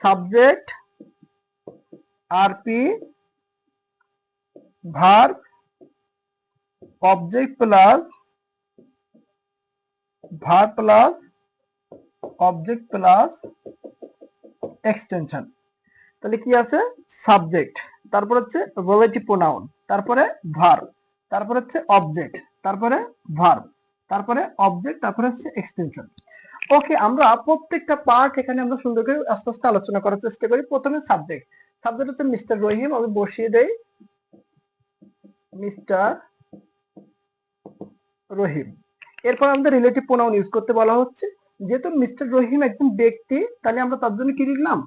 Subject RP verb object plus verb plus object plus extension. তাহলে কি আছে? Subject, তারপর হচ্ছে রিলেটিভ প্রোনাউন, তারপরে ভার্ব, তারপর হচ্ছে অবজেক্ট, তারপরে ভার্ব, তারপরে অবজেক্ট, তারপরে হচ্ছে এক্সটেনশন। ওকে, আমরা প্রত্যেকটা পার্ট এখানে আমরা সুন্দর করে আস্তে আস্তে আলোচনা করার চেষ্টা করি। প্রথমে সাবজেক্ট। সাবজেক্ট হচ্ছে মিস্টার রহিম, আমি বসিয়ে দেই মিস্টার রহিম। এরপর আমাদের রিলেটিভ প্রোনাউন ইউজ করতে বলা হচ্ছে। যেহেতু মিস্টার রহিম একজন ব্যক্তি, তাহলে আমরা তার জন্য কি লিখলাম?